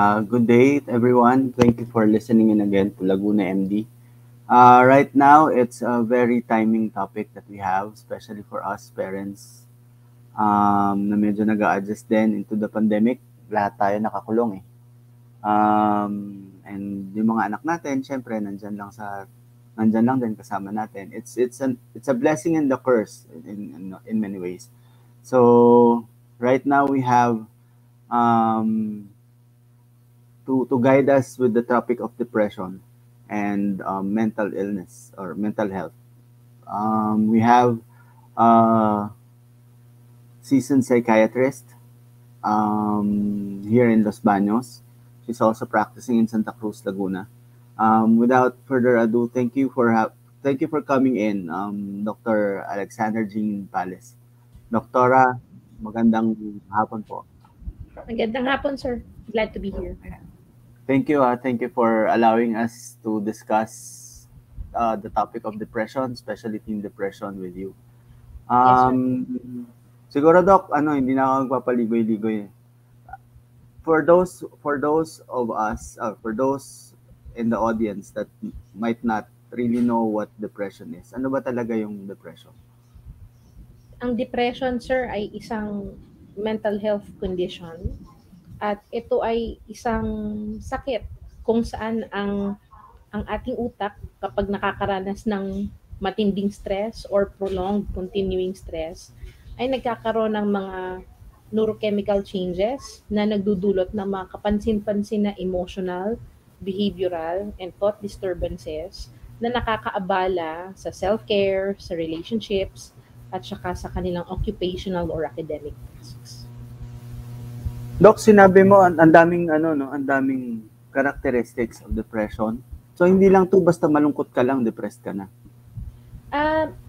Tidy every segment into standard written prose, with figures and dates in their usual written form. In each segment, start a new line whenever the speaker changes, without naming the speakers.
Good day, everyone. Thank you for listening in again to Laguna MD. Right now, it's a very timing topic that we have, especially for us parents na medyo nag-a-adjust din into the pandemic. Lahat tayo nakakulong eh. And yung mga anak natin, syempre, nandyan lang din kasama natin. It's a blessing and a curse in many ways. So right now we have to guide us with the topic of depression and mental illness or mental health. We have a seasoned psychiatrist here in Los Baños. She's also practicing in Santa Cruz, Laguna. Without further ado, thank you for coming in, Dr. Alexandra Jane Palis. Doktora, magandang hapon po.
Magandang hapon, sir. Glad to be here.
Thank you. Thank you for allowing us to discuss the topic of depression, especially teen depression with you.
Yes,
Siguro, Doc, hindi na ako magpapaligoy-ligoy. For those of us, for those in the audience that might not really know what depression is, ano ba talaga yung depression?
Ang depression, sir, ay isang mental health condition at ito ay isang sakit kung saan ang ating utak kapag nakakaranas ng matinding stress or prolonged continuing stress ay nagkakaroon ng mga neurochemical changes na nagdudulot ng mga kapansin-pansin na emotional, behavioral, and thought disturbances na nakakaabala sa self-care, sa relationships, at saka sa kanilang occupational or academic tasks.
Doc, sinabi mo ang daming characteristics of depression. So hindi lang 'to basta malungkot ka lang, depressed ka na.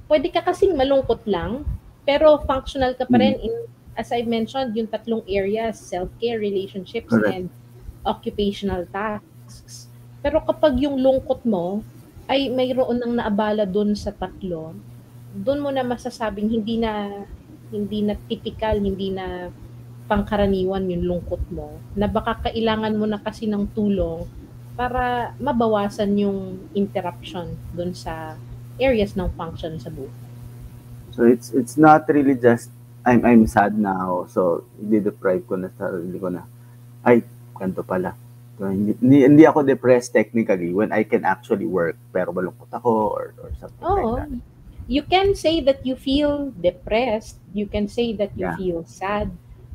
Pwede ka kasing malungkot lang, pero functional ka pa rin in, as I mentioned, yung tatlong areas, self-care, relationships,
Correct.
and occupational tasks. Pero kapag yung lungkot mo ay mayroon nang naabala dun sa tatlo, dun mo na masasabing hindi na typical, hindi na pangkaraniwan yung lungkot mo, na baka kailangan mo na kasi ng tulong para mabawasan yung interruption dun sa areas ng function sa buhay.
So it's not really just I'm sad now, so i-deprive ko na sarili ko na. Ay, ganito pala. So, hindi ako depressed technically when I can actually work, pero malungkot ako or something like that.
You can say that you feel depressed, you can say that you feel sad,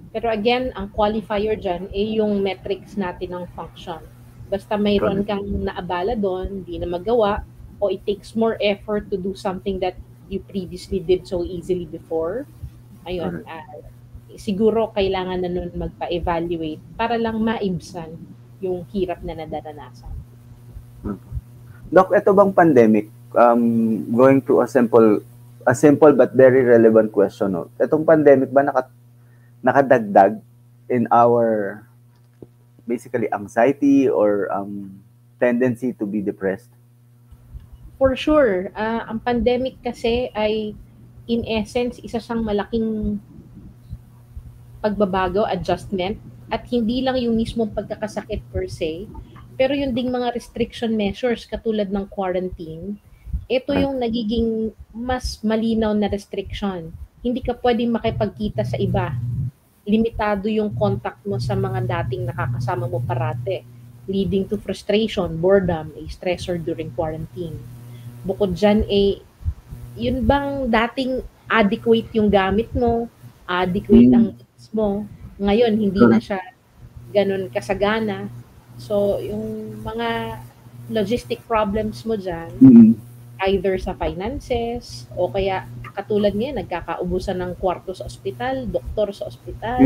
pero again, ang qualifier dyan ay yung metrics natin ng function. Basta mayroon kang naabala doon, di na magawa, o it takes more effort to do something that you previously did so easily before, ayun, siguro kailangan na nun magpa-evaluate para lang maibsan yung hirap na nadaranasan.
Doc, ito bang pandemic, going to a simple but very relevant question. No? Itong pandemic ba nakadagdag in our basically anxiety or tendency to be depressed?
For sure. Ang pandemic kasi ay in essence isa siyang malaking pagbabago, adjustment, at hindi lang yung mismong pagkakasakit per se, pero yung ding mga restriction measures katulad ng quarantine, ito yung nagiging mas malinaw na restriction. Hindi ka pwedeng makipagkita sa iba. Limitado yung contact mo sa mga dating nakakasama mo parate, leading to frustration, boredom, a stressor during quarantine. Bukod dyan, yun bang dating adequate yung gamit mo, adequate ang needs mo, ngayon hindi na siya ganun kasagana. So, yung mga logistic problems mo dyan, either sa finances, o kaya katulad niya, nagkakaubusan ng kwarto sa ospital, doktor sa ospital.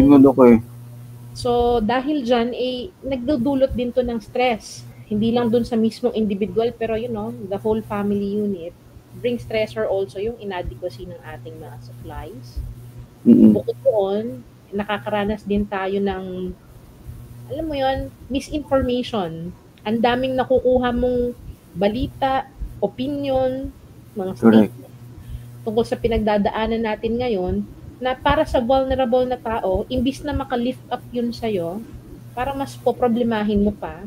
So, dahil dyan, nagdudulot din to ng stress. Hindi lang dun sa mismong individual, pero the whole family unit brings stressor also yung inadequacy ng ating mga supplies. Bukod doon, nakakaranas din tayo ng, alam mo yun, misinformation. Ang daming nakukuha mong balita, opinion, mga statement tungkol sa pinagdadaanan natin ngayon, na para sa vulnerable na tao, imbis na maka-lift up yun sa'yo, Parang mas poproblemahin mo pa.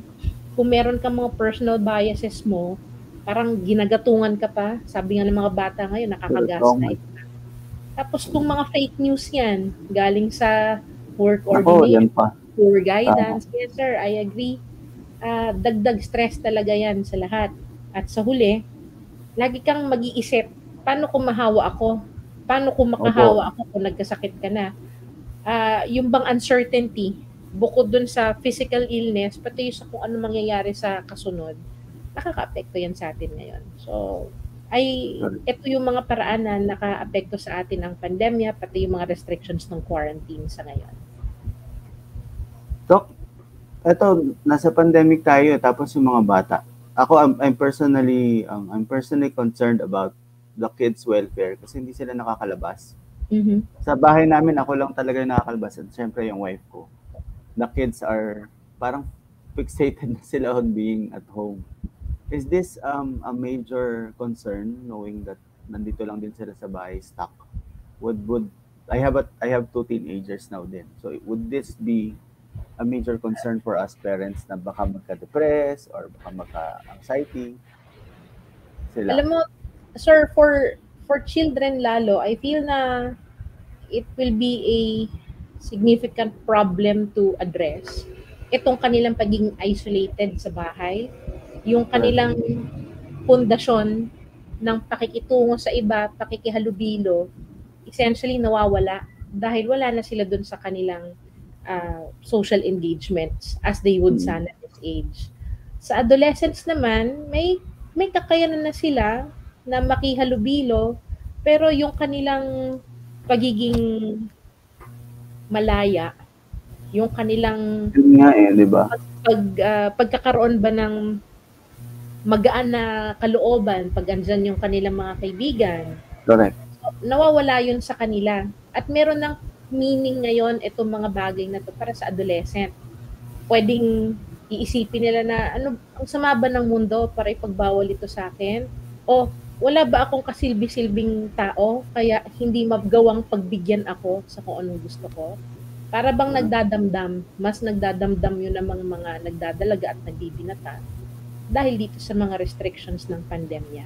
Kung meron kang mga personal biases mo, parang ginagatungan ka pa. Sabi nga ng mga bata ngayon,
Wrong.
nakaka-gaslight. Tapos kung mga fake news yan, galing sa poor
Nako, yan
coordination,
pa.
poor
Tama.
guidance, yes sir, I agree. Dagdag stress talaga yan sa lahat. At sa huli, lagi kang mag-iisip, paano kung mahawa ako? Paano kung
Opo.
makahawa ako kung nagkasakit ka na? Yung bang uncertainty, bukod dun sa physical illness, pati yung sa kung ano mangyayari sa kasunod, nakaka-apekto yan sa atin ngayon. So, ay ito yung mga paraan na naka-apekto sa atin ang pandemya, pati yung mga restrictions ng quarantine sa ngayon.
Dok, eto, nasa pandemic tayo, tapos yung mga bata. Ako, I'm personally concerned about the kids' welfare kasi hindi sila nakakalabas.
Mhm.
Sa bahay namin, ako lang talaga yung nakakalabas at syempre yung wife ko. The kids are parang fixated na sila on being at home. Is this a major concern knowing that nandito lang din sila sa bahay stuck? Would I have two teenagers now din. So would this be a major concern for us parents na baka magka-depress or baka magka-anxiety sila?
Alam mo, sir, for children lalo, I feel na it will be a significant problem to address. Itong kanilang pagiging isolated sa bahay, yung
Correct.
kanilang pundasyon ng pakikitungo sa iba, pakikihalubilo, essentially nawawala dahil wala na sila dun sa kanilang social engagements as they would
Mm.
sana this age. Sa adolescents naman, may kakayanan na sila na makihalubilo, pero yung kanilang pagiging malaya, yung kanilang
Yun nga eh, di ba?
pagkakaroon ba ng magaan na kalooban pag andyan yung kanilang mga kaibigan,
Correct.
nawawala yun sa kanila. At meron ng meaning ngayon itong mga bagay na to para sa adolescent. Pwedeng iisipin nila na ano, ang sama ba ng mundo para ipagbawal ito sa akin? O wala ba akong kasilbi-silbing tao kaya hindi magawang pagbigyan ako sa kung anong gusto ko? Para bang nagdadamdam, mas nagdadamdam yun ng mga nagdadalaga at nagbibinata dahil dito sa mga restrictions ng pandemya.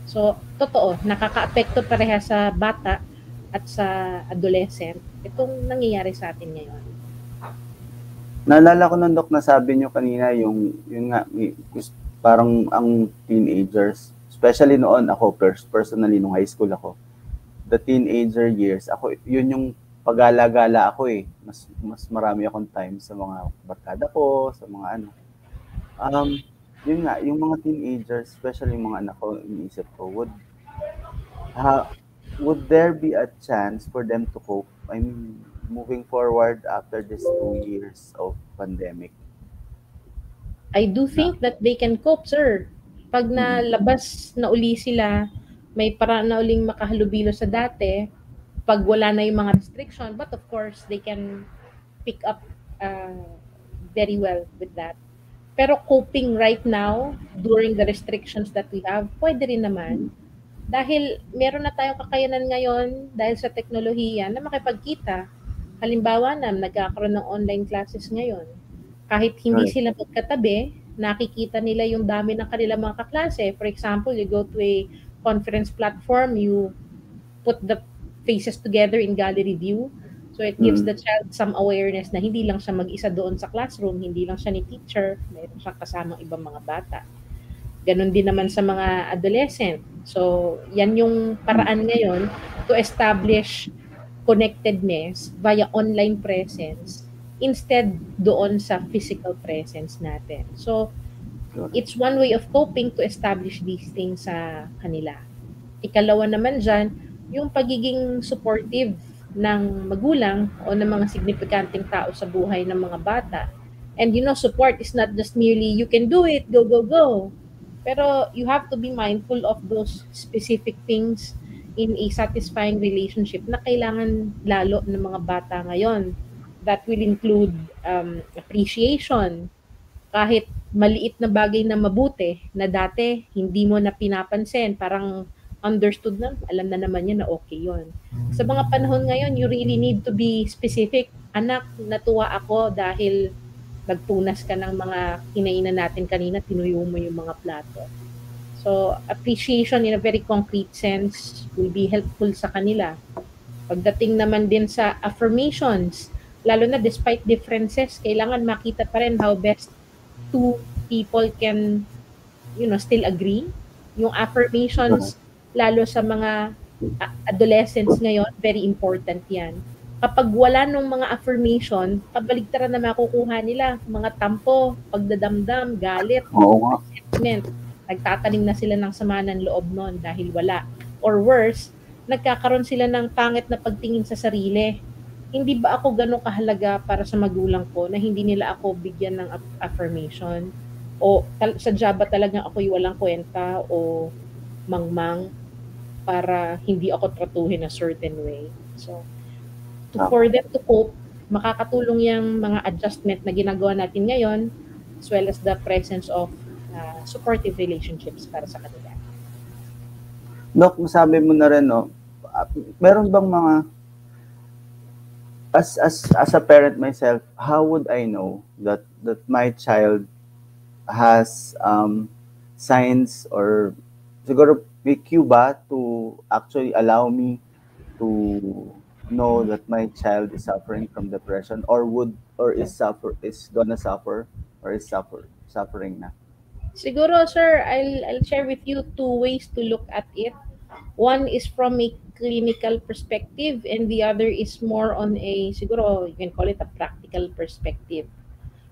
So, totoo, nakakaapekto pareha sa bata at sa adolescent itong nangyayari sa atin ngayon.
Naalala ko nung Dok na sabi nyo kanina yun nga, parang ang teenagers, especially noon ako, personally nung high school ako, the teenager years, ako, yun yung pagala-gala ako eh. Mas marami akong time sa mga barkada ko, sa mga ano. Yun nga, yung mga teenagers, especially yung mga anak ko, iniisip ko, would there be a chance for them to cope? I mean, moving forward after these 2 years of pandemic.
I do think that they can cope, sir. Pag nalabas na uli sila, may paraan na uling makahalubilo sa dati, pag wala na yung mga restriction, but of course, they can pick up very well with that. Pero coping right now, during the restrictions that we have, pwede rin naman. Dahil meron na tayong kakayanan ngayon, dahil sa teknolohiya, na makipagkita. Halimbawa na, nagkakaroon ng online classes ngayon. Kahit hindi
Right.
sila magkatabi, nakikita nila yung dami ng kanilang mga kaklase. For example, you go to a conference platform, you put the faces together in gallery view. So it gives the child some awareness na hindi lang siya mag-isa doon sa classroom, hindi lang siya ni teacher, mayroon siyang kasamang ibang mga bata. Ganon din naman sa mga adolescent. So, yan yung paraan ngayon to establish connectedness via online presence instead doon sa physical presence natin. So, it's one way of coping to establish these things sa kanila. Ikalawa naman dyan, yung pagiging supportive ng magulang o ng mga signifikanteng tao sa buhay ng mga bata. And support is not just merely, you can do it, go, go, go. Pero you have to be mindful of those specific things in a satisfying relationship na kailangan lalo ng mga bata ngayon. That will include appreciation. Kahit maliit na bagay na mabuti na dati hindi mo na pinapansin, parang understood na, alam na naman niya na okay yon. Sa mga panahon ngayon, you really need to be specific. Anak, natuwa ako dahil nagpunas ka ng mga kinainan natin kanina, tinuyo mo yung mga plato. So, appreciation in a very concrete sense will be helpful sa kanila. Pagdating naman din sa affirmations, lalo na despite differences, kailangan makita pa rin how best two people can, still agree. Yung
Correct.
affirmations, lalo sa mga adolescents ngayon, very important yan. Kapag wala nung mga affirmation, kabaligtaran na makukuha nila. Mga tampo, pagdadamdam, galit,
Oo nga.
resentment. Nagtatanim na sila ng sama ng loob nun dahil wala. Or worse, nagkakaroon sila ng pangit na pagtingin sa sarili. Hindi ba ako gano'ng kahalaga para sa magulang ko na hindi nila ako bigyan ng affirmation? O sadya ba talagang ako'y walang kwenta o mangmang para hindi ako tratuhin a certain way? So, for them to cope, makakatulong yung mga adjustment na ginagawa natin ngayon as well as the presence of supportive relationships para sa kanila.
Dok, masabi mo na rin, no, meron bang mga, as a parent myself, how would I know that my child has signs or siguro may cue ba to actually allow me to know that my child is suffering from depression or is gonna suffer or is suffering na?
Siguro, sir, I'll share with you two ways to look at it. One is from a clinical perspective and the other is more on a, siguro, you can call it a practical perspective.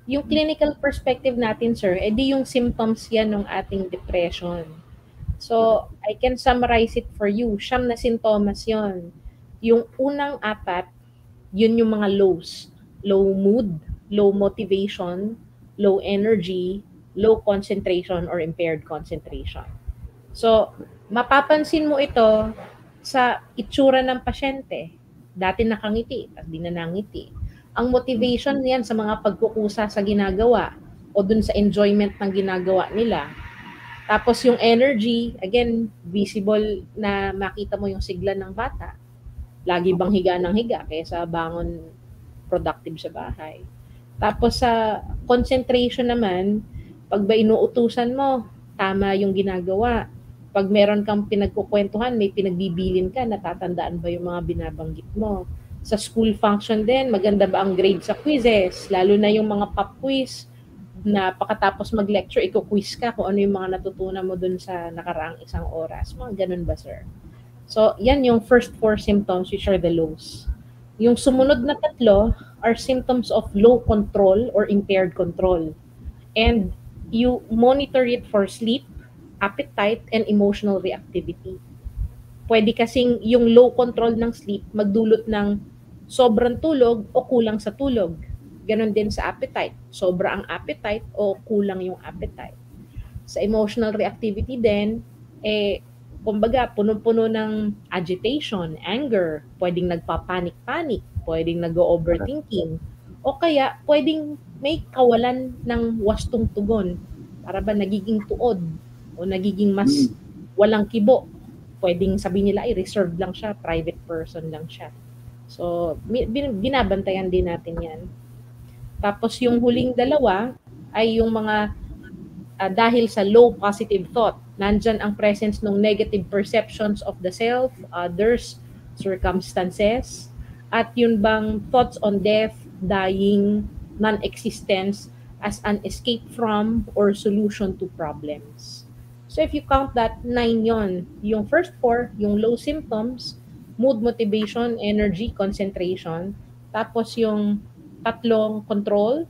Yung clinical perspective natin, sir, edi yung symptoms yan ng ating depression. So, I can summarize it for you. 9 na sintomas yon. Yung unang 4, yun yung mga lows. Low mood, low motivation, low energy, low concentration, or impaired concentration. So, mapapansin mo ito sa itsura ng pasyente. Dati nakangiti, tapos di na nangiti. Ang motivation niyan sa mga pagkukusa sa ginagawa o dun sa enjoyment ng ginagawa nila. Tapos yung energy, again, visible na makita mo yung sigla ng bata. Lagi bang higa ng higa kaysa bangon productive sa bahay. Tapos sa concentration naman, pag ba inuutusan mo, tama yung ginagawa. Pag meron kang pinagkukwentuhan, may pinagbibilin ka, natatandaan ba yung mga binabanggit mo? Sa school function din, maganda ba ang grade sa quizzes? Lalo na yung mga pop quiz na pakatapos mag-lecture, iko-quiz ka kung ano yung mga natutunan mo dun sa nakaraang isang oras. Mga ganun ba, sir? So, yan yung first 4 symptoms which are the lows. Yung sumunod na 3 are symptoms of low control or impaired control. And you monitor it for sleep, appetite, and emotional reactivity. Pwede kasing yung low control ng sleep magdulot ng sobrang tulog o kulang sa tulog. Ganon din sa appetite. Sobra ang appetite o kulang yung appetite. Sa emotional reactivity din, kumbaga, puno-puno ng agitation, anger, pwedeng nagpapanik-panik, pwedeng nag-overthinking, o kaya pwedeng may kawalan ng wastong tugon. Para ba nagiging tuod o nagiging mas walang kibo. Pwedeng sabihin nila ay reserved lang siya, private person lang siya. So, binabantayan din natin yan. Tapos yung huling 2 ay yung mga dahil sa low positive thought. Nandyan ang presence ng negative perceptions of the self, others, circumstances, at yun bang thoughts on death, dying, non-existence as an escape from or solution to problems. So if you count that, 9 yon. Yung first 4, yung low symptoms, mood, motivation, energy, concentration. Tapos yung 3 control,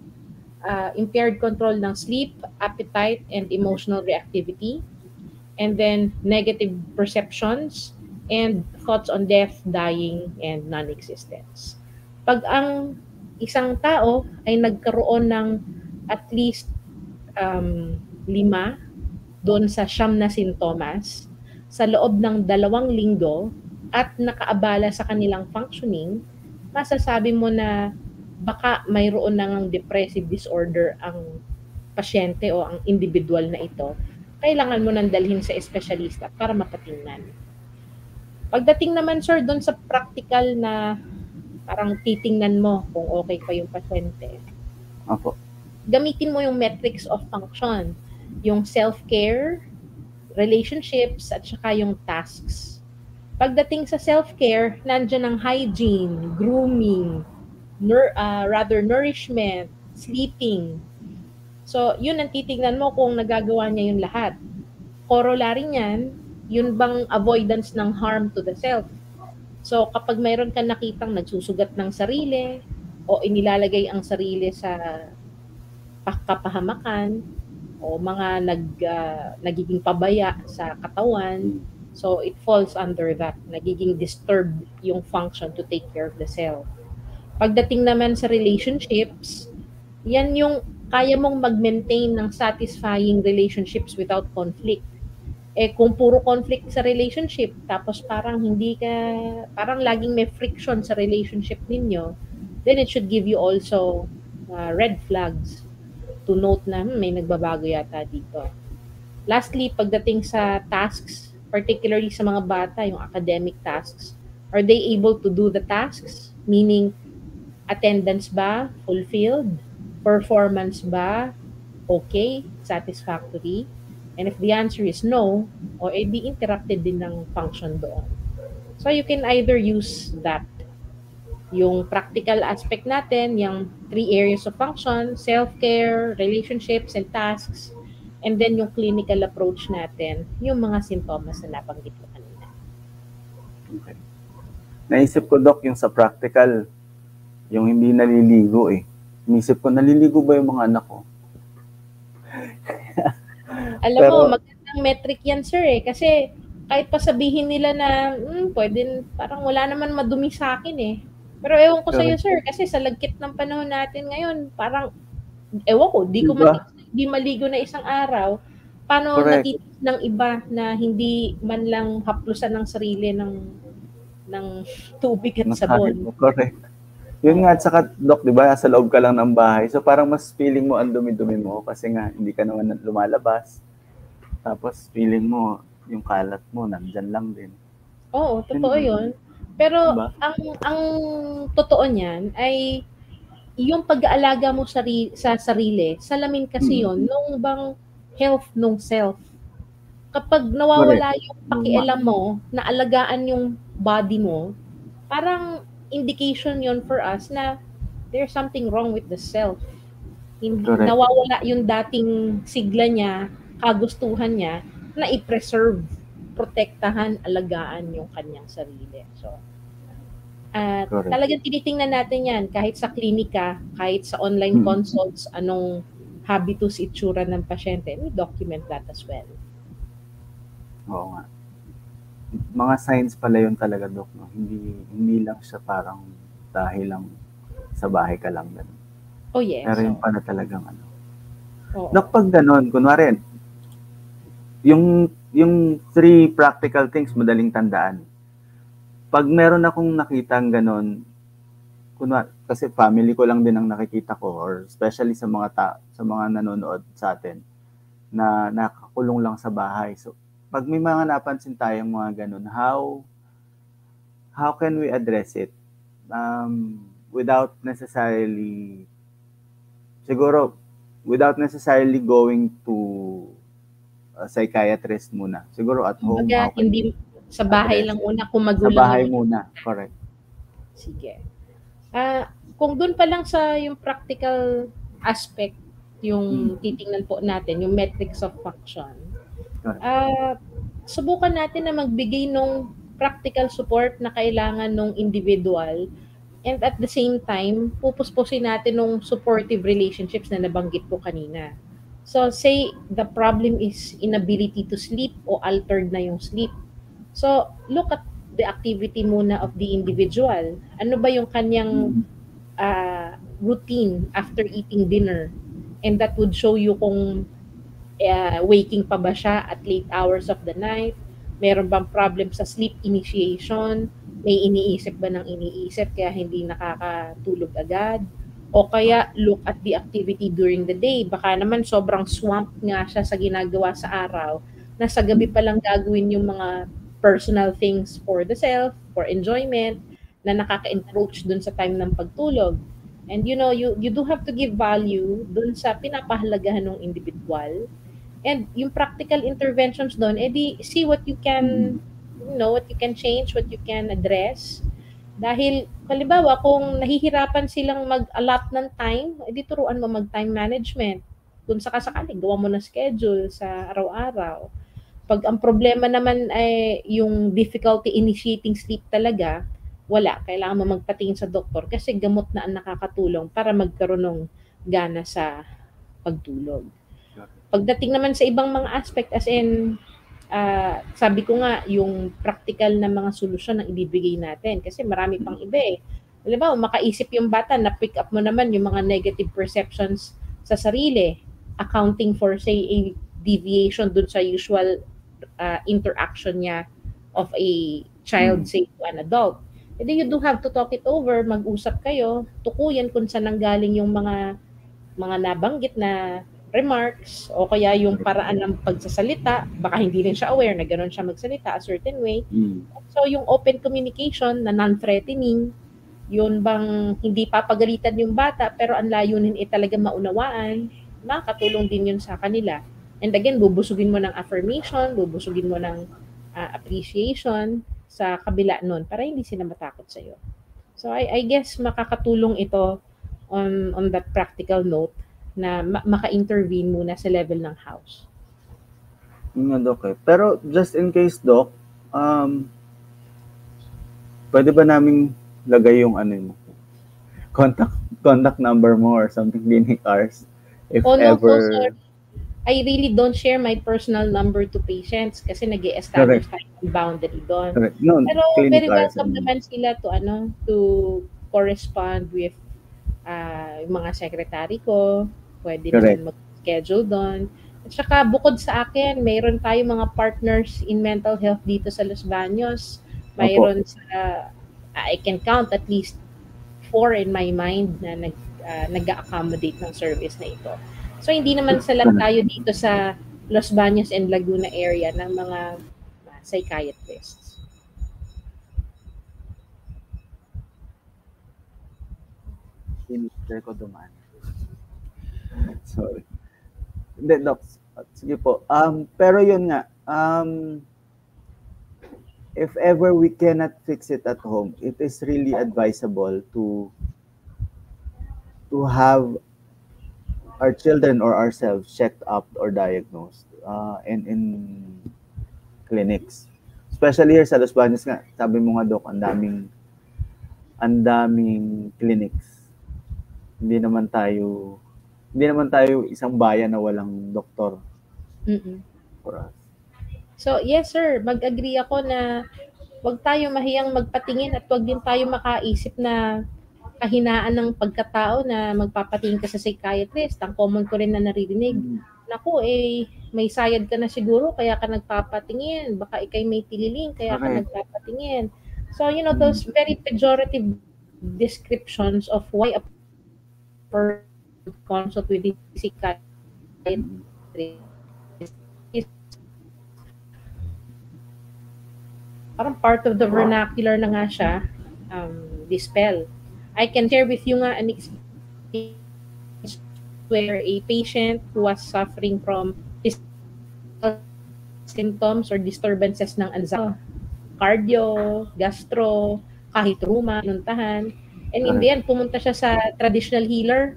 impaired control ng sleep, appetite, and emotional reactivity. And then negative perceptions and thoughts on death, dying, and non-existence. Pag ang isang tao ay nagkaroon ng at least 5 doon sa 9 na sintomas sa loob ng 2 linggo at nakaabala sa kanilang functioning, masasabi mo na baka mayroon ng depressive disorder ang pasyente o ang individual na ito. Kailangan mo nang dalhin sa espesyalista para mapatingnan. Pagdating naman, sir, doon sa practical na parang titingnan mo kung okay pa yung pasyente.
Opo.
gamitin mo yung metrics of function, yung self-care, relationships, at saka yung tasks. Pagdating sa self-care, nandiyan ang hygiene, grooming, rather nourishment, sleeping. So, yun ang titignan mo kung nagagawa niya yung lahat. Corollary niyan, yun bang avoidance ng harm to the self. So, kapag mayroon kang nakitang nagsusugat ng sarili o inilalagay ang sarili sa kapahamakan o mga nagiging pabaya sa katawan, so it falls under that. Nagiging disturbed yung function to take care of the self. Pagdating naman sa relationships, yan yung kaya mong mag-maintain ng satisfying relationships without conflict. Eh kung puro conflict sa relationship, tapos parang hindi ka, parang laging may friction sa relationship ninyo, then it should give you also red flags to note na may nagbabago yata dito. Lastly, pagdating sa tasks, particularly sa mga bata, yung academic tasks, are they able to do the tasks? Meaning, attendance ba fulfilled? Performance ba okay? Satisfactory? And if the answer is no, o be interrupted din ng function doon. So you can either use that, yung practical aspect natin, yung 3 areas of function, self-care, relationships, and tasks, and then yung clinical approach natin, yung mga sintomas na nabanggit ko kanina.
Okay. Naisip ko, Doc, yung sa practical, yung hindi naliligo eh. Naisip ko, naliligo ba yung mga anak ko?
Alam mo, magandang metric yan, sir, eh. Kasi kahit pa sabihin nila na, pwede, parang wala naman madumi sa akin, eh. Pero ewan ko sa'yo, sir, kasi sa lagkit ng panahon natin ngayon, parang, ewan ko, di ko di maligo na isang araw. Paano natitis ng iba na hindi man lang haplusan ng sarili ng tubig at sabon?
Correct. Yun nga, at saka, Doc, di ba, sa loob ka lang ng bahay. So, parang mas feeling mo ang dumi-dumi mo kasi nga, hindi ka naman lumalabas. Tapos, feeling mo, yung kalat mo, nandyan lang din.
Oo, totoo yun. Pero, diba? ang totoo niyan ay, yung pag-aalaga mo sa sarili, salamin kasi yun, nung bang health nung self. Kapag nawawala yung pakialam mo, na alagaan yung body mo, parang indication yon for us na there's something wrong with the self. Hindi, nawawala yung dating sigla niya, kagustuhan niya, na i-preserve, protektahan, alagaan yung kanyang sarili. So, talagang tinitingnan natin yan, kahit sa klinika, kahit sa online consults, anong habitus, itsura ng pasyente, we document that as well.
Oo nga. Mga signs pala yun talaga, Doc, no? Hindi lang siya parang dahil lang sa bahay ka lang ganun.
Oh yes.
Pero yung pala talagang ano. Doc, pag ganun, kunwari, yung 3 practical things madaling tandaan. Pag meron akong nakitang ganun, kunwari, kasi family ko lang din ang nakikita ko, or especially sa mga nanonood sa atin na nakakulong lang sa bahay. So, pag may mga napansin tayong mga ganun, how can we address it without necessarily going to a psychiatrist muna? Siguro at home.
Hindi sa bahay lang muna, kung magulang.
Sa bahay muna, correct.
Sige. Kung doon pa lang sa yung practical aspect, yung titingnan po natin, yung metrics of function, subukan natin na magbigay ng practical support na kailangan ng individual, and at the same time, pupuspusin natin ng supportive relationships na nabanggit ko kanina. So, say the problem is inability to sleep o altered na yung sleep. So, look at the activity muna of the individual. Ano ba yung kanyang routine after eating dinner? And that would show you kung waking pa ba siya at late hours of the night? Meron bang problem sa sleep initiation? May iniisip ba ng iniisip kaya hindi nakakatulog agad? O kaya look at the activity during the day. Baka naman sobrang swamp nga siya sa ginagawa sa araw, na sa gabi pa lang gagawin yung mga personal things for the self, for enjoyment, na nakaka-encroach dun sa time ng pagtulog. And you do have to give value dun sa pinapahalagahan ng individual. And yung practical interventions doon, edi see what you can, what you can change, what you can address. Dahil, halimbawa, kung nahihirapan silang mag-allot ng time, edi turuan mo mag-time management. Kung sakasakali, gawa mo ng schedule sa araw-araw. Pag ang problema naman ay yung difficulty initiating sleep talaga, wala. Kailangan mo magpatingin sa doktor kasi gamot na ang nakakatulong para magkaroon ng gana sa pagtulog. Pagdating naman sa ibang mga aspect, as in, sabi ko nga, yung practical na mga solusyon ang ibibigay natin. Kasi marami pang iba eh. Halimbawa, makaisip yung bata na pick up mo naman yung mga negative perceptions sa sarili, accounting for, say, a deviation dun sa usual interaction niya of a child, say, to an adult. And then you do have to talk it over, mag-usap kayo, tukuyan kung saan nanggaling yung mga nabanggit na remarks o kaya yung paraan ng pagsasalita, baka hindi rin siya aware na gano'n siya magsalita a certain way. So yung open communication na non-threatening, yun bang hindi papagalitan yung bata pero ang layunin talaga maunawaan, makakatulong din yun sa kanila. And again, bubusugin mo ng affirmation, bubusugin mo ng appreciation sa kabila nun para hindi sila matakot sa'yo. So I guess makakatulong ito on that practical note na maka-intervene muna sa level ng house.
Nga, Doc eh. Pero just in case, Doc, pwede ba naming lagay yung contact number mo or something, clinic hours, if
no,
ever...
sir. I really don't share my personal number to patients kasi nag-i-establish tayo ng boundary doon.
No,
pero very welcome naman sila to correspond with yung mga secretary ko. Pwede naman mag-schedule doon. At saka bukod sa akin, mayroon tayong mga partners in mental health dito sa Los Baños. Mayroon sa, I can count at least 4 in my mind na nag-accommodate ng service na ito. So hindi naman salat tayo dito sa Los Baños and Laguna area ng mga psychiatrists.
Sinister ko dumaan. Sorry. Hindi, Doc. Sige po. Pero yun nga, if ever we cannot fix it at home, it is really advisable to have our children or ourselves checked up or diagnosed in clinics. Especially here sa Los Baños nga, sabi mo nga, Doc, ang daming clinics. Hindi naman tayo isang bayan na walang doktor for us.
So, yes sir, mag-agree ako na wag tayo mahiyang magpatingin at wag din tayo makaisip na kahinaan ng pagkatao na magpapatingin ka sa psychiatrist. Ang common ko rin na naririnig, naku may sayad ka na siguro kaya ka nagpapatingin, baka ikay may tililing kaya ka nagpapatingin. So, those very pejorative descriptions of why a person consult with the psychiatrist is parang part of the vernacular na nga siya, dispel. I can share with you nga an experience where a patient who was suffering from physical symptoms or disturbances ng anxiety, cardio, gastro, kahit ruma, pinuntahan. And in the end, pumunta siya sa traditional healer,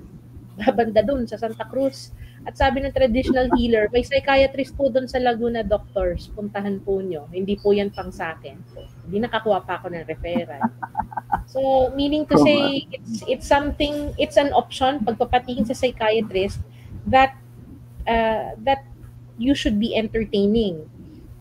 babanda dun sa Santa Cruz. At sabi ng traditional healer, may psychiatrist po dun sa Laguna doctors, puntahan po nyo. Hindi po yan pang sa akin. So, hindi nakakuha pa ako ng referral. So, meaning to say, it's something, it's an option, pagpapatingin sa psychiatrist, that you should be entertaining.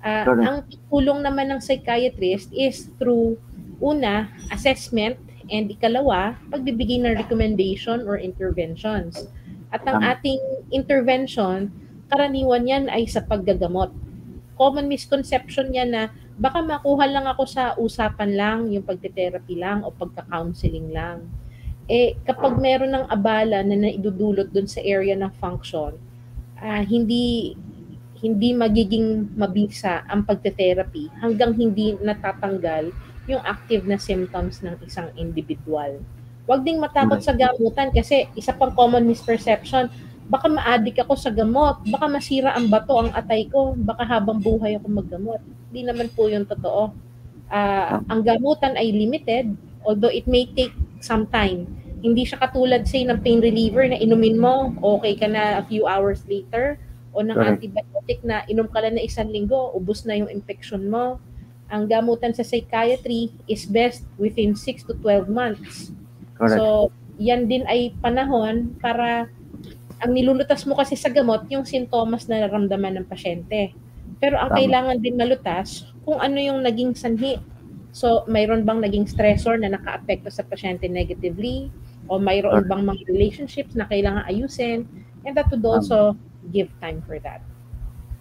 Ang tulong naman ng psychiatrist is through, una, assessment, and ikalawa, pagbibigay ng recommendation or interventions. At ang ating intervention, karaniwan yan ay sa paggagamot. Common misconception yan na baka makuha lang ako sa usapan lang, yung pagte-therapy lang o pagka-counseling lang. Kapag meron ng abala na naidudulot dun sa area ng function, hindi magiging mabisa ang pagte-therapy hanggang hindi natatanggal yung active na symptoms ng isang individual. Huwag ding matakot sa gamutan kasi isa pang common misperception, baka ma-addict ako sa gamot, baka masira ang bato ang atay ko, baka habang buhay ako maggamot. Hindi naman po yun totoo. Ang gamutan ay limited, although it may take some time. Hindi siya katulad say ng pain reliever na inumin mo, okay ka na a few hours later, o ng antibiotic na inom ka lang na 1 linggo, ubos na yung infection mo. Ang gamutan sa psychiatry is best within 6 to 12 months.
Correct.
So, yan din ay panahon para ang nilulutas mo kasi sa gamot yung sintomas na nararamdaman ng pasyente. Pero ang kailangan din malutas kung ano yung naging sanhi. So, mayroon bang naging stressor na naka-apekto sa pasyente negatively? O mayroon bang mga relationships na kailangan ayusin? And that would also give time for that.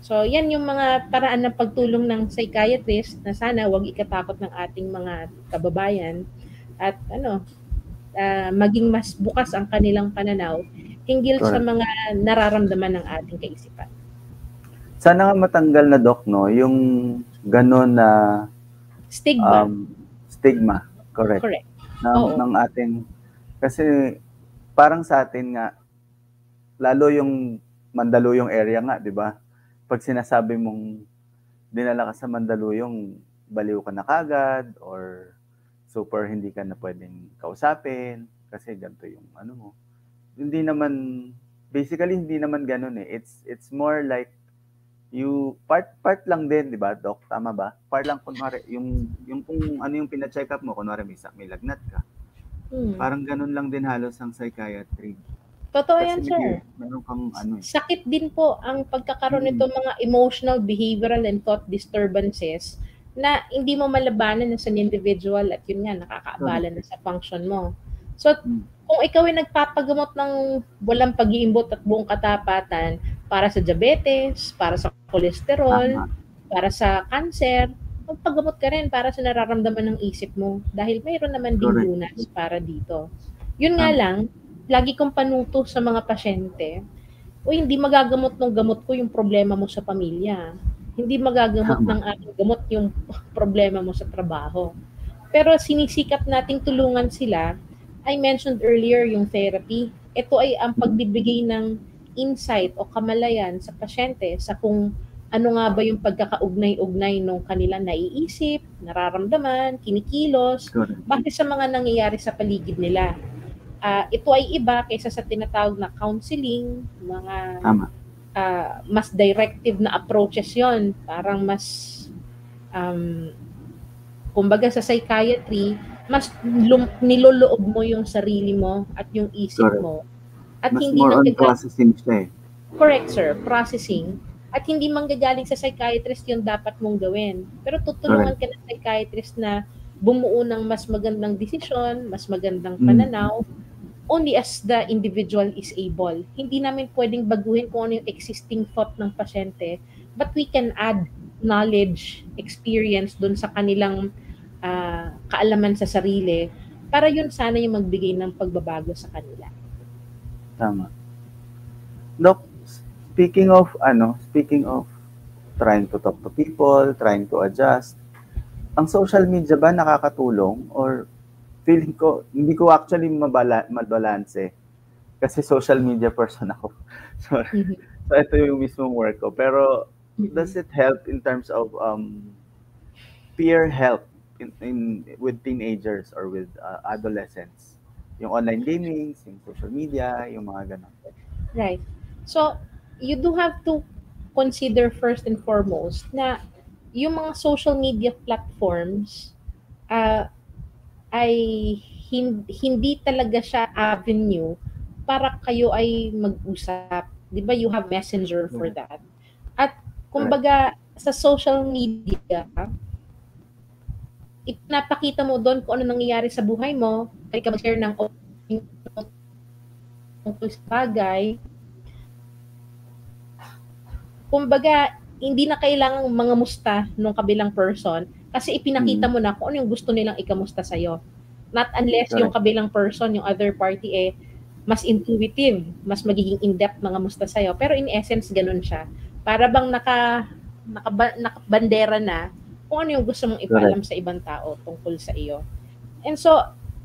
So, yan yung mga paraan ng pagtulong ng psychiatrist na sana wag ikatakot ng ating mga kababayan at maging mas bukas ang kanilang pananaw hinggil sa mga nararamdaman ng ating kaisipan.
Sana nga matanggal na, Doc, no, yung gano'n na stigma. Correct. Ng ating, kasi parang sa atin nga, lalo yung Mandaluyong area nga, di ba? Pag sinasabi mong dinala ka sa Mandaluyong, baliw ka na kagad or super hindi ka na pwedeng kausapin kasi ganito yung ano mo. Hindi naman, basically hindi naman ganun eh. It's more like you part lang din, di ba, Doc? Tama ba? Part lang kunwari yung kung ano yung pina-check up mo, kunwari may lagnat ka. Parang ganun lang din halos ang psychiatry.
Totoo yan, sir.
Meron kang
Sakit din po ang pagkakaroon nito mga emotional, behavioral, and thought disturbances na hindi mo malabanan as an individual at yun nga, nakakaabala na sa function mo. So, kung ikaw ay nagpapagamot ng walang pag-iimbot at buong katapatan para sa diabetes, para sa cholesterol, para sa cancer, magpagamot ka rin para sa nararamdaman ng isip mo dahil mayroon naman din lunas para dito. Yun nga lang, lagi kong panuto sa mga pasyente, hindi magagamot ng gamot ko yung problema mo sa pamilya. Hindi magagamot ng ating gamot yung problema mo sa trabaho. Pero sinisikap nating tulungan sila. I mentioned earlier yung therapy. Ito ay ang pagbibigay ng insight o kamalayan sa pasyente sa kung ano nga ba yung pagkakaugnay-ugnay ng kanilang naiisip, nararamdaman, kinikilos, bakit sa mga nangyayari sa paligid nila. Ito ay iba kaysa sa tinatawag na counseling, mga mas directive na approaches yon. Parang mas, kumbaga sa psychiatry, mas niloloob mo yung sarili mo at yung isip mo. At
mas hindi more on processing siya eh.
Correct, sir. Processing. At hindi manggagaling sa psychiatrist yung dapat mong gawin. Pero tutulungan ka ng psychiatrist na bumuo ng mas magandang desisyon, mas magandang pananaw, only as the individual is able. Hindi namin pwedeng baguhin kung ano yung existing thought ng pasyente, but we can add knowledge, experience dun sa kanilang kaalaman sa sarili para yun sana yung magbigay ng pagbabago sa kanila.
Tama. Doc, speaking of trying to talk to people, trying to adjust, ang social media ba nakakatulong or feeling ko, hindi ko actually mabalance kasi social media person ako. So ito yung mismong work ko. Pero does it help in terms of peer help with teenagers or with adolescents? Yung online gaming, yung social media, yung mga ganun.
Right. So, you do have to consider first and foremost na yung mga social media platforms ay hindi talaga siya avenue para kayo ay mag-usap. 'Di ba you have Messenger for that? At kumbaga sa social media, ipinapakita mo doon kung ano nangyayari sa buhay mo, pwede ka mag-share ng tungkol sa bagay. Kumbaga, hindi na kailangang mga musta nung kabilang person kasi ipinakita mo na kung ano yung gusto nilang ikamusta sa'yo. Not unless yung kabilang person, yung other party mas intuitive, mas magiging in-depth mga musta sa'yo. Pero in essence, ganun siya. Para bang nakabandera na kung ano yung gusto mong ipaalam sa ibang tao tungkol sa iyo. And so,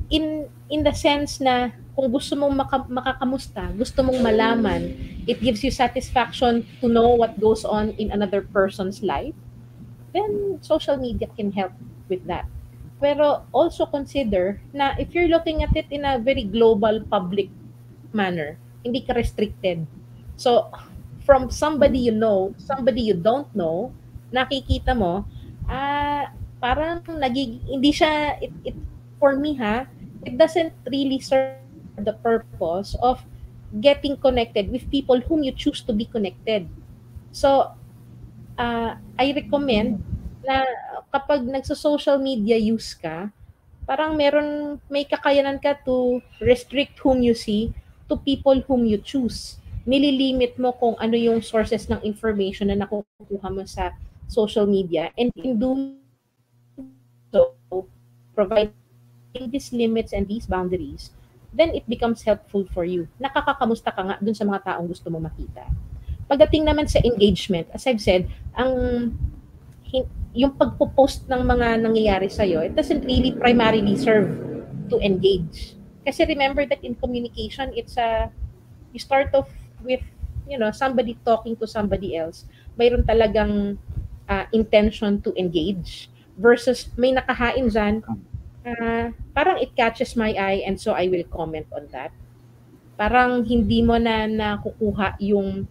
in the sense na kung gusto mong makakamusta, gusto mong malaman, it gives you satisfaction to know what goes on in another person's life, then social media can help with that. Pero also consider na if you're looking at it in a very global public manner, hindi ka restricted. So, from somebody you know, somebody you don't know, nakikita mo, parang hindi siya, for me ha, it doesn't really serve the purpose of getting connected with people whom you choose to be connected. So, I recommend na kapag nagso-social media use ka, parang may kakayanan ka to restrict whom you see to people whom you choose. Nililimit mo kung ano yung sources ng information na nakukuha mo sa social media. And in doing so, providing these limits and these boundaries, then it becomes helpful for you. Nakakakamusta ka nga dun sa mga taong gusto mo makita. Pagdating naman sa engagement, as I've said, yung pagpo-post ng mga nangyayari sa'yo, it doesn't really primarily serve to engage. Kasi remember that in communication, you start off with, somebody talking to somebody else. Mayroon talagang intention to engage versus may nakahain dyan, parang it catches my eye and so I will comment on that. Parang hindi mo na nakukuha yung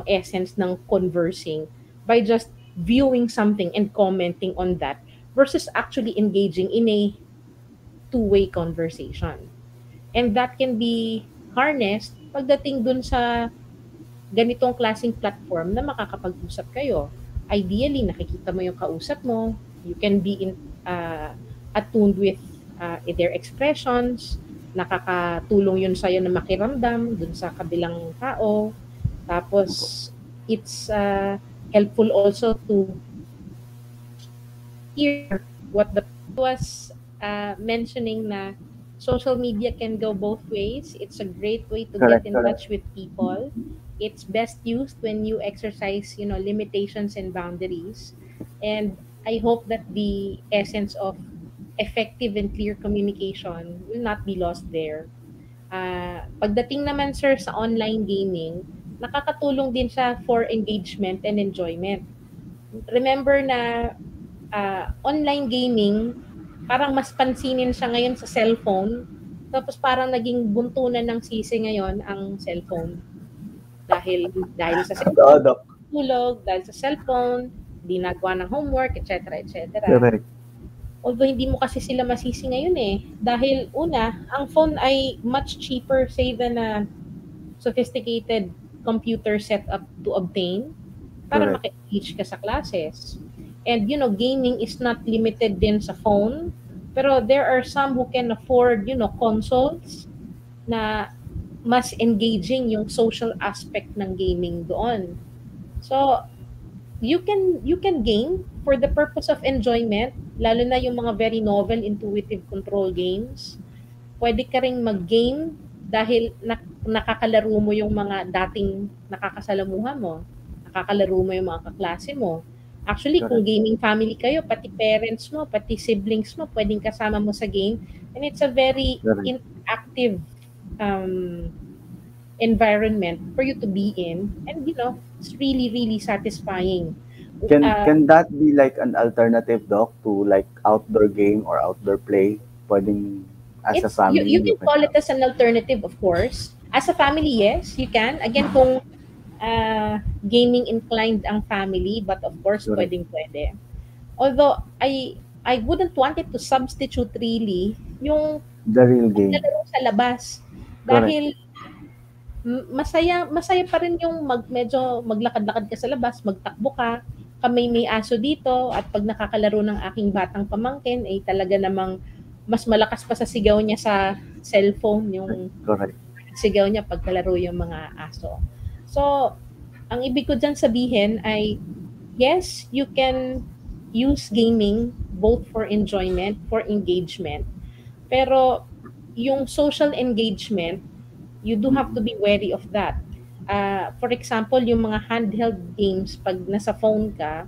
essence ng conversing by just viewing something and commenting on that versus actually engaging in a two-way conversation. And that can be harnessed pagdating dun sa ganitong klaseng platform na makakapag-usap kayo. Ideally, nakikita mo yung kausap mo. You can be attuned with their expressions. Nakakatulong yun sa'yo na makiramdam dun sa kabilang tao. Tapos, it's helpful also to hear what the was mentioning na social media can go both ways. It's a great way to get in touch with people. It's best used when you exercise, limitations and boundaries. And I hope that the essence of effective and clear communication will not be lost there. Pagdating naman, sir, sa online gaming, nakakatulong din siya for engagement and enjoyment. Remember na online gaming, parang mas pansinin siya ngayon sa cellphone. Tapos parang naging buntunan ng sisi ngayon ang cellphone. Dahil sa cellphone, tulog, dahil sa cellphone, di nagawa ng homework, etc. etc.
Correct.
Although hindi mo kasi sila masisi ngayon eh. Dahil una, ang phone ay much cheaper say than a sophisticated computer setup to obtain para maka-engage ka sa classes. And gaming is not limited din sa phone. Pero there are some who can afford, consoles na mas engaging yung social aspect ng gaming doon. So, you can game for the purpose of enjoyment, lalo na yung mga very novel intuitive control games. Pwede ka ring mag-game dahil nakakalaro mo yung mga dating nakakasalamuha mo. Nakakalaro mo yung mga kaklase mo. Actually, kung gaming family kayo, pati parents mo, pati siblings mo, pwedeng kasama mo sa game. And it's a very interactive environment for you to be in. And, it's really, really satisfying.
Can that be like an alternative, Doc, to like outdoor game or outdoor play? Pwedeng as a family?
You can call it as an alternative, of course. As a family, yes, you can. Again, kung gaming inclined ang family, but of course, pwede. Although, I wouldn't want it to substitute really yung
the real game
sa labas. Dahil masaya pa rin yung medyo maglakad-lakad ka sa labas, magtakbo ka, may aso dito, at pag nakakalaro ng aking batang pamangkin, ay talaga namang mas malakas pa sa sigaw niya sa cellphone yung sigaw niya pagkalaro yung mga aso. So, ang ibig ko dyan sabihin ay, yes, you can use gaming both for enjoyment, for engagement. Pero, yung social engagement, you do have to be wary of that. For example, yung mga handheld games, pag nasa phone ka,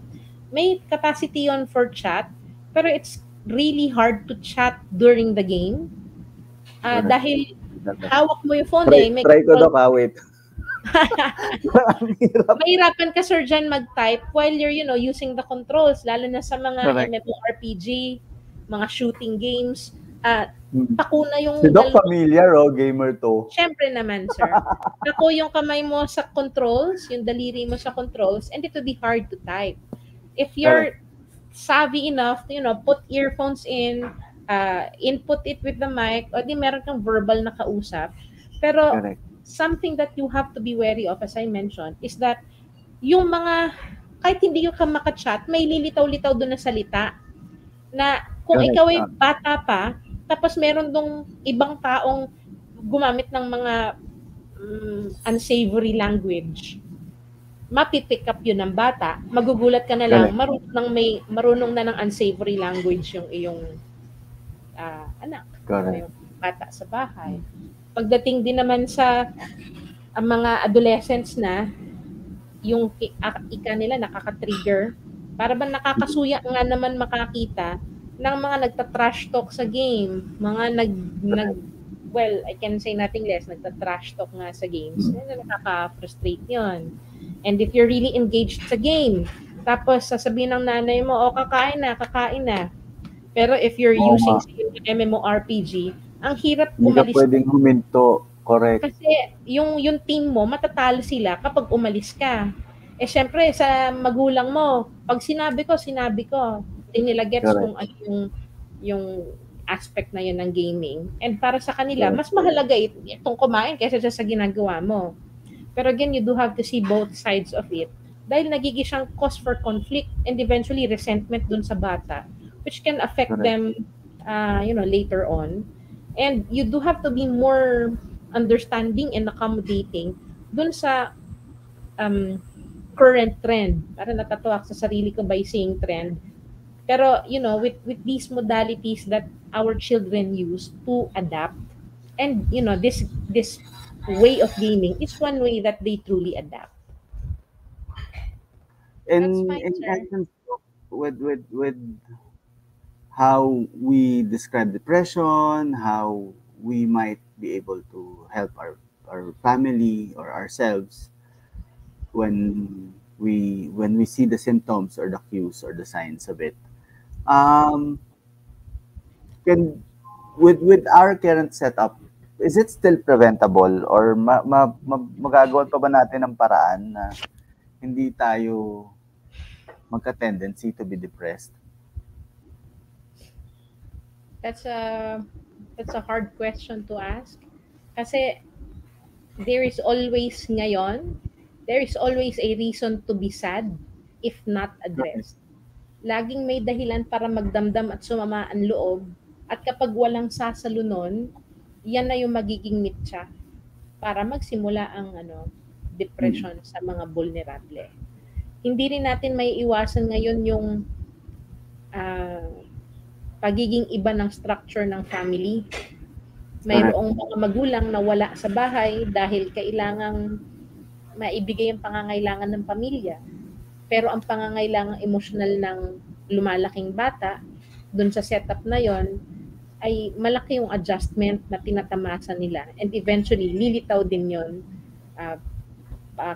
may capacity on for chat, pero it's really hard to chat during the game.
Correct.
Dahil
Talaga.
hawak mo yung phone
Try,
may
try ko
control.
Doc, wait. Ang hirap.
Mahirapan ka, Sir Jan, mag-type while you're, using the controls, lalo na sa mga
Correct.
MMORPG, mga shooting games.
Hmm.
Pako na
Si
yung
Doc
dalawang.
familiar, gamer to.
Siyempre naman, sir. Pako yung kamay mo sa controls, yung daliri mo sa controls, and it will be hard to type. If
Correct.
you're savvy enough, put earphones in, input it with the mic, o di meron kang verbal na kausap. Pero
Correct.
something that you have to be wary of, as I mentioned, is that yung mga, kahit hindi yung ka makachat, may lilitaw-litaw doon na salita na kung
Correct.
ikaw ay bata pa, tapos meron dong ibang taong gumamit ng mga unsavory language, mapipick up yun ng bata, magugulat ka na lang, marunong na ng unsavory language yung iyong anak,
Correct.
yung bata sa bahay. Pagdating din naman sa mga adolescents na, yung ika nila nakaka-trigger, para ba nakakasuya nga naman makakita ng mga nagta-trash talk sa game, mga well, I can say nothing less, nagta-trash talk nga sa games, nakaka-frustrate yun. And if you're really engaged sa game, tapos sasabihin ng nanay mo, kakain na. Pero if you're using MMORPG, ang hirap
Hindi ka
umalis.
pwedeng huminto. Correct.
Kasi yung team mo, matatalo sila kapag umalis ka. Syempre, sa magulang mo, pag sinabi ko, hindi nila gets kung ano yung aspect na yun ng gaming. And para sa kanila, mas mahalaga itong kumain kaysa sa ginagawa mo. Pero again, you do have to see both sides of it. Dahil nagiging siyang cause for conflict and eventually resentment dun sa bata, which can affect them, later on. And you do have to be more understanding and accommodating dun sa current trend. Para natatawa sa sarili ko by saying trend. Pero, with these modalities that our children use to adapt, and, this way of gaming is one way that they truly adapt.
In essence, with how we describe depression, how we might be able to help our family or ourselves when we see the symptoms or the cues or the signs of it. Can with our current setup, is it still preventable or magagawan pa ba natin ng paraan na hindi tayo magka-tendency to be depressed?
That's a hard question to ask. Kasi there is always a reason to be sad if not addressed. Laging may dahilan para magdamdam at sumama ang loob, at kapag walang sasalo nun, yan na yung magiging mitsa para magsimula ang depression sa mga vulnerable. Hindi rin natin may iwasan ngayon yung pagiging iba ng structure ng family. Mayroong mga magulang na wala sa bahay dahil kailangang maibigay ang pangangailangan ng pamilya. Pero ang pangangailangan emosyonal ng lumalaking bata, dun sa setup na yon, ay malaki yung adjustment na tinatamasa nila. And eventually, lilitaw din yon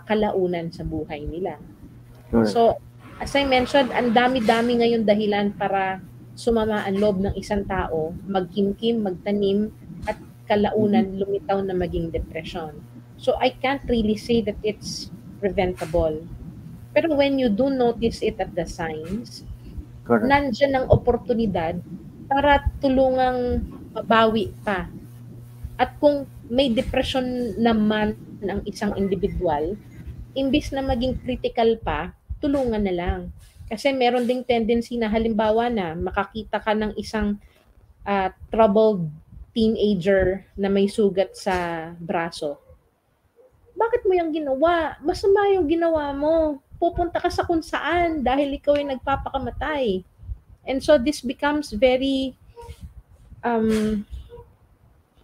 kalaunan sa buhay nila. Sure. So, as I mentioned, ang dami-dami ngayon dahilan para sumama ang loob ng isang tao, magkimkim, magtanim, at kalaunan lumitaw na maging depression. So, I can't really say that it's preventable. Pero when you do notice it at the signs, nandyan ang oportunidad para tulungang mabawi pa. At kung may depression naman ang isang individual, imbis na maging critical pa, tulungan na lang. Kasi meron ding tendency na halimbawa na makakita ka ng isang troubled teenager na may sugat sa braso. Bakit mo yung ginawa? Masama yung ginawa mo. Pupunta ka sa kung saan dahil ikaw ay nagpapakamatay. And so this becomes very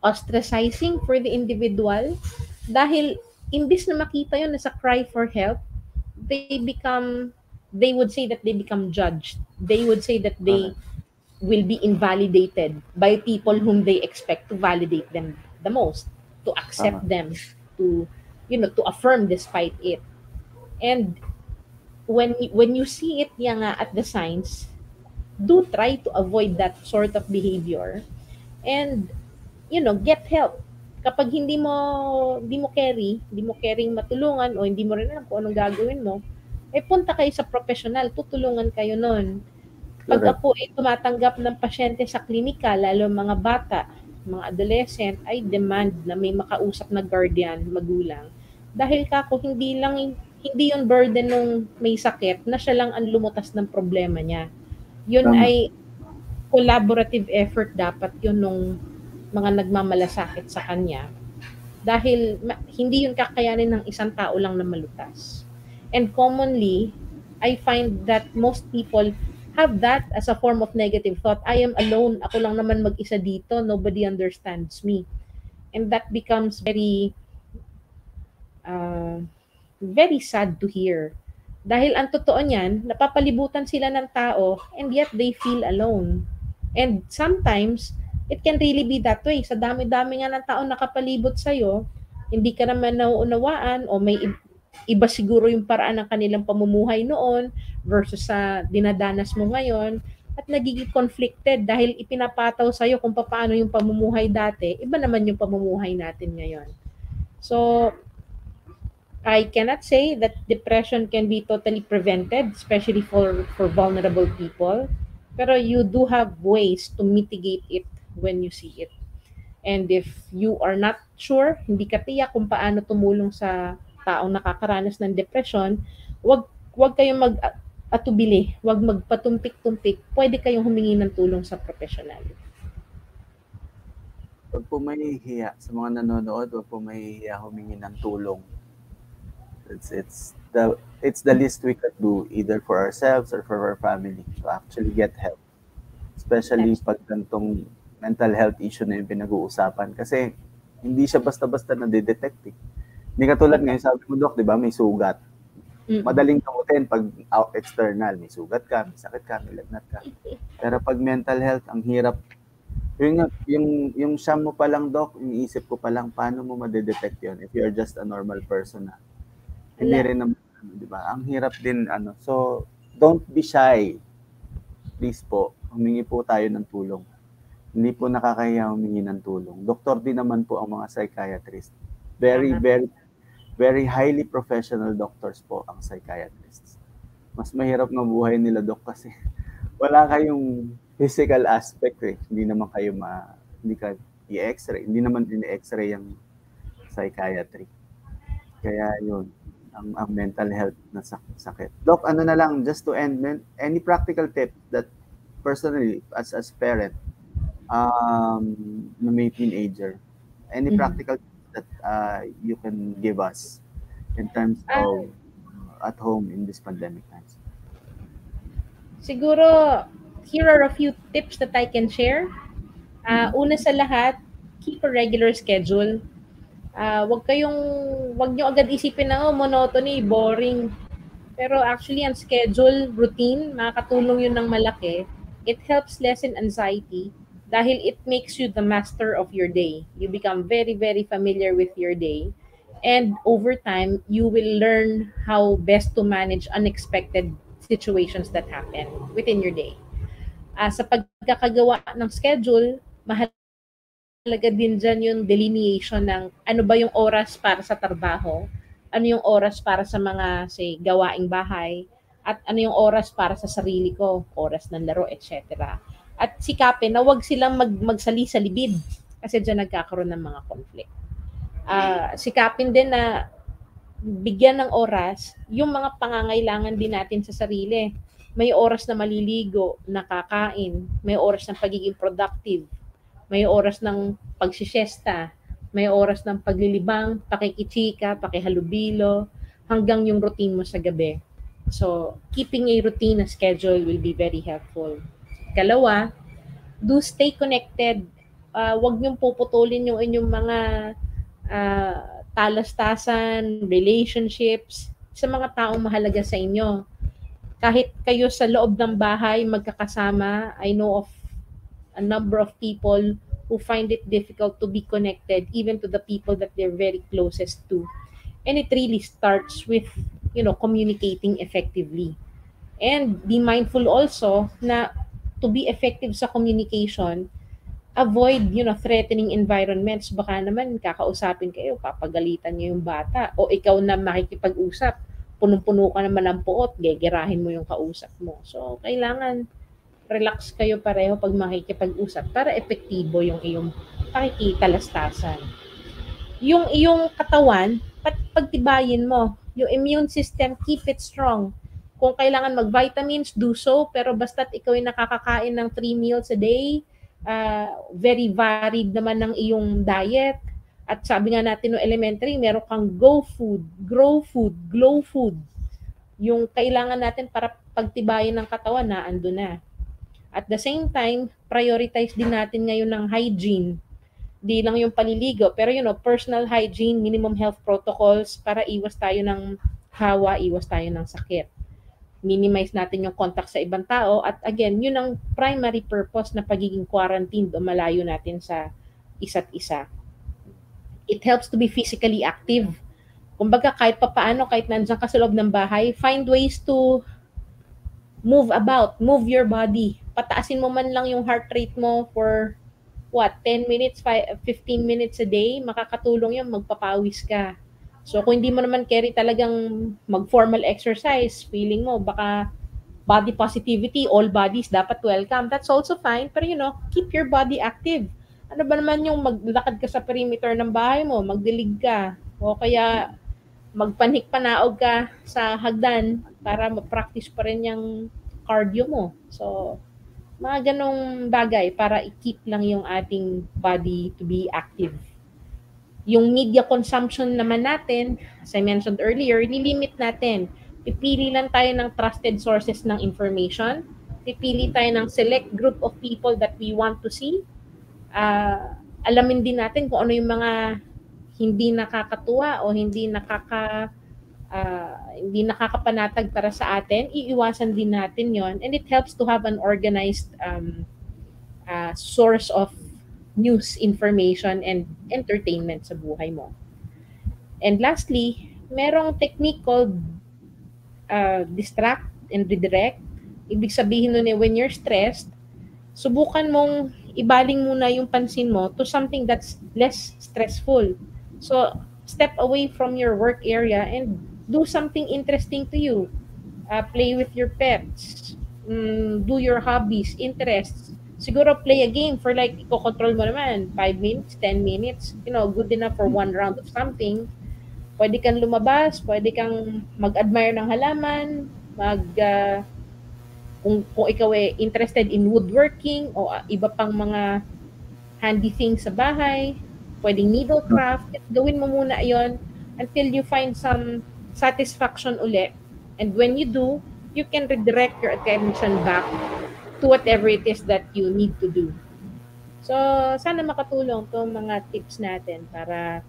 ostracizing for the individual dahil imbis na makita yun as a cry for help, they would say that they become judged. They would say that they will be invalidated by people whom they expect to validate them the most, to accept
Tama.
them, to to affirm despite it. And when you see it yan nga at the signs, do try to avoid that sort of behavior and get help. Kapag hindi mo caring matulungan o hindi mo rin alam kung anong gagawin mo, punta kayo sa professional, tutulungan kayo nun. Pag
Correct.
ako ay tumatanggap ng pasyente sa klinika, lalo mga bata, mga adolescent, I demand na may makausap na guardian, magulang. Dahil kako hindi yung burden nung may sakit na siya lang ang lumutas ng problema niya. Yun
Tama.
ay collaborative effort dapat yun nung mga nagmamalasakit sa kanya. Dahil hindi yun kakayanin ng isang tao lang na malutas. And commonly, I find that most people have that as a form of negative thought. I am alone. Ako lang naman mag-isa dito. Nobody understands me. And that becomes uh, very sad to hear. Dahil ang totoo niyan, napapalibutan sila ng tao and yet they feel alone. And sometimes, it can really be that way. Sa dami-dami nga ng tao nakapalibot sa'yo, hindi ka naman nauunawaan o may iba siguro yung paraan ng kanilang pamumuhay noon versus sa dinadanas mo ngayon at nagiging conflicted dahil ipinapataw sa'yo kung paano yung pamumuhay dati, iba naman yung pamumuhay natin ngayon. So, I cannot say that depression can be totally prevented, especially for vulnerable people. Pero you do have ways to mitigate it when you see it. And if you are not sure, hindi ka tiyak kung paano tumulong sa taong nakakaranas ng depression, wag kayong atubili, wag magpatumpik-tumpik. Pwede kayong humingi ng tulong sa professional.
Huwag po mahihiya sa mga nanonood, huwag po mahihiya humingi ng tulong. It's the least we could do either for ourselves or for our family to actually get help. Especially
That's
pag gantong mental health issue na yung pinag-uusapan. Kasi hindi siya basta-basta na-detect eh. Hindi katulad ngayon, sabi mo, Dok, di ba, may sugat. Madaling gamutin pag external. May sugat ka, may sakit ka, may lagnat ka. Pero pag mental health, ang hirap. Yung siyam mo pa lang, Dok, yung isip ko pa lang, paano mo madedetect yun if you're just a normal person na hindi rin naman, di ba? Ang hirap din, So, don't be shy. Please po, humingi po tayo ng tulong. Hindi po nakakahiya humingi ng tulong. Doktor din naman po ang mga psychiatrist. Very, very, very highly professional doctors po ang psychiatrists. Mas mahirap ng buhay nila, Dok, kasi wala kayong physical aspect eh. Hindi naman kayo hindi ka i-x-ray. Hindi naman i-x-ray yung psychiatry. Kaya yun, ang mental health na sakit. Doc, ano na lang, just to end, any practical tip that personally, as parent, na may teenager, any practical tips that you can give us in terms of at home in this pandemic times?
Siguro, here are a few tips that I can share. Una sa lahat, keep a regular schedule. Wag nyo agad isipin na, monotony, boring. Pero actually, ang schedule, routine, makakatulong yun ng malaki. It helps lessen anxiety dahil it makes you the master of your day. You become very, very familiar with your day. And over time, you will learn how best to manage unexpected situations that happen within your day. Sa pagkakagawa ng schedule, mahalaga din dyan yung delineation ng ano ba yung oras para sa trabaho, ano yung oras para sa mga, say, gawaing bahay, at ano yung oras para sa sarili ko, oras ng laro, etc. At sikapin na wag silang magsali-salibid kasi dyan nagkakaroon ng mga conflict. Sikapin din na bigyan ng oras yung mga pangangailangan din natin sa sarili. May oras na maliligo, nakakain, may oras ng pagiging productive, may oras ng pagsisyesta, may oras ng paglilibang, pakikichika, pakihalubilo, hanggang yung routine mo sa gabi. So, keeping a routine, a schedule will be very helpful. Kalawa, do stay connected. Huwag niyong puputulin yung inyong mga talastasan, relationships, sa mga taong mahalaga sa inyo. Kahit kayo sa loob ng bahay, magkakasama, I know of a number of people who find it difficult to be connected even to the people that they're very closest to. And it really starts with, communicating effectively. And be mindful also na to be effective sa communication, avoid, threatening environments. Baka naman kakausapin kayo, papagalitan niyo yung bata. O ikaw na makikipag-usap, punong-puno ka naman ng puot, gegerahin mo yung kausap mo. So, kailangan relax kayo pareho pag makikipag-usap para epektibo yung iyong pakikitalastasan. Yung iyong katawan, pagtibayin mo. Yung immune system, keep it strong. Kung kailangan mag-vitamins, do so. Pero basta't ikaw ay nakakakain ng 3 meals a day, very varied naman ng iyong diet. At sabi nga natin no elementary, meron kang go food, grow food, glow food. Yung kailangan natin para pagtibayin ng katawan na ando na. At the same time, prioritize din natin ngayon ng hygiene. Di lang yung paliligo, pero personal hygiene, minimum health protocols para iwas tayo ng hawa, iwas tayo ng sakit. Minimize natin yung contact sa ibang tao at again, yun ang primary purpose na pagiging quarantined o malayo natin sa isa't isa. It helps to be physically active. Kumbaga kahit papaano, kahit nandiyan ka sa loob ng bahay, find ways to move about, move your body. Pataasin mo man lang yung heart rate mo for 10 minutes, 15 minutes a day, makakatulong yun, magpapawis ka. So, kung hindi mo naman carry talagang mag-formal exercise, feeling mo, baka body positivity, all bodies dapat welcome. That's also fine, pero keep your body active. Ano ba naman yung maglakad ka sa perimeter ng bahay mo, magdilig ka, o kaya magpanik-panaog ka sa hagdan para ma-practice pa rin yung cardio mo. So, mga ganong bagay para i-keep lang yung ating body to be active. Yung media consumption naman natin, as I mentioned earlier, nilimit natin. Pipili lang tayo ng trusted sources ng information. Pipili tayo ng select group of people that we want to see. Alamin din natin kung ano yung mga hindi nakakatuwa o hindi nakakapanatag para sa atin, iiwasan din natin yon, and it helps to have an organized source of news, information, and entertainment sa buhay mo. And lastly, merong technique called distract and redirect. Ibig sabihin nun when you're stressed, subukan mong ibaling muna yung pansin mo to something that's less stressful. So, step away from your work area and do something interesting to you. Play with your pets. Do your hobbies, interests. Siguro play a game for like, i-control mo naman, 5 minutes, 10 minutes, good enough for one round of something. Pwede kang lumabas, pwede kang mag-admire ng halaman, kung ikaw ay interested in woodworking o iba pang mga handy things sa bahay, pwedeng needlecraft, gawin mo muna yon until you find some satisfaction ulit. And when you do, you can redirect your attention back to whatever it is that you need to do. So, sana makatulong itong mga tips natin para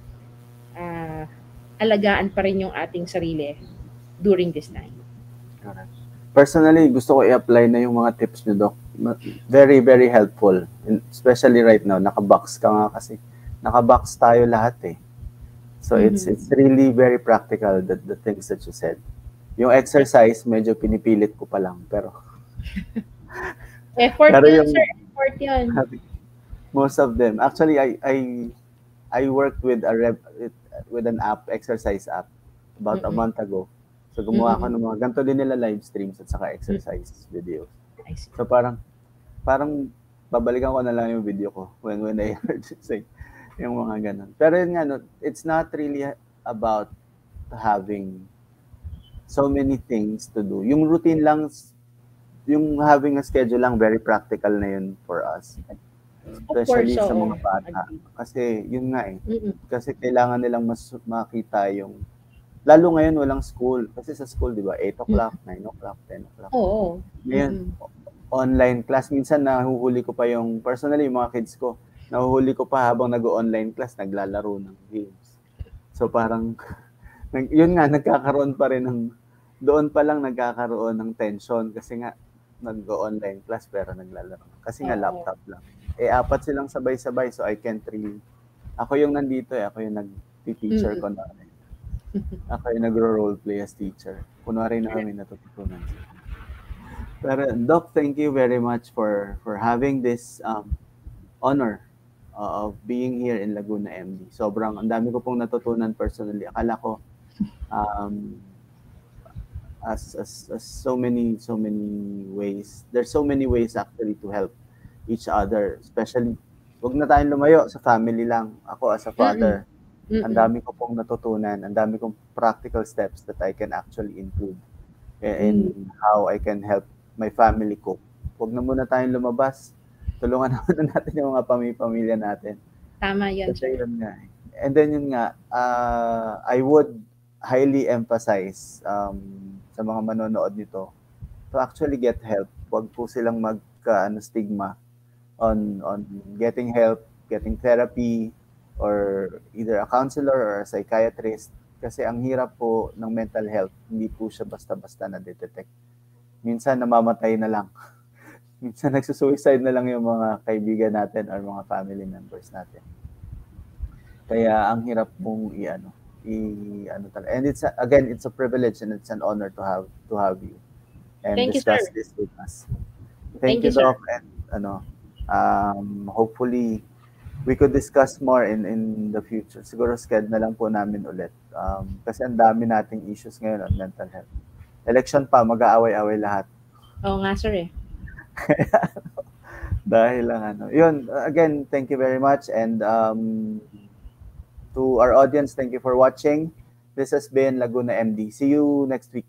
alagaan pa rin yung ating sarili during this time.
Personally, gusto ko i-apply na yung mga tips niyo, Doc. Very, very helpful. Especially right now, nakabox ka nga kasi. Nakabox tayo lahat eh. So, it's really very practical, the things that you said. Yung exercise, medyo pinipilit ko pa lang. Pero
effort yun, sir. Effort yun.
Most of them. Actually, I worked with an app, exercise app, about a month ago. So, gumawa ko ng mga, ganito din nila live streams at saka exercise videos. So, parang babalikan ko na lang yung video ko when I heard you say yung mga ganun. Pero yun nga, it's not really about having so many things to do. Yung routine lang, yung having a schedule lang, very practical na yun for us. Especially sa mga bata. Kasi, yun nga eh. Kasi kailangan nilang mas makita yung, lalo ngayon walang school. Kasi sa school, di ba, 8 o'clock, 9 o'clock, 10 o'clock.
Oo.
Ngayon, online class. Minsan nahuhuli ko pa yung, personally, yung mga kids ko, nahuhuli ko pa habang nag-online class, naglalaro ng games. So parang, yun nga, nagkakaroon pa rin ng, doon pa lang nagkakaroon ng tension kasi nga, nag-online class pero naglalaro. Kasi nga
Oo.
laptop lang. Apat silang sabay-sabay so I can't really ako yung nandito ako yung nag-teacher
Mm.
ko na ako yung nagro-roleplay as teacher. Kunwari na
Correct.
may natututunan sila. Pero Doc, thank you very much for having this honor of being here in Laguna MD. Sobrang ang dami ko pong natutunan personally. Akala ko um, as so many ways. There's so many ways actually to help each other, especially wag na tayong lumayo sa family lang. Ako as a
Mm.
father, ang
Mm.
dami ko pong natutunan, ang dami kong practical steps that I can actually include
Hmm.
in how I can help my family cope. Wag na muna tayong lumabas. Tulungan na muna natin yung mga pamilya natin.
Tama 'yan,
Kasi
sir.
yun nga. And then yun nga, I would highly emphasize sa mga manonood nito to actually get help. Wag po silang stigma on getting help, getting therapy, or either a counselor or a psychiatrist. Kasi ang hirap po ng mental health, hindi po siya basta-basta na-detect. Minsan namamatay na lang. Minsan nagsusuicide na lang yung mga kaibigan natin or mga family members natin. Kaya ang hirap mong i-ano talaga. And again, it's a privilege and it's an honor to have you and
Thank you,
discuss
sir.
this with us. Thank
Thank you,
you,
sir.
Doc, and hopefully we could discuss more in the future. Siguro schedule na lang po namin ulit. Kasi ang dami nating issues ngayon on mental health. Election pa, mag-aaway-away lahat.
Oo nga, sir, eh.
Dahil lang Yun, again, thank you very much. And to our audience, thank you for watching. This has been Laguna MD. See you next week.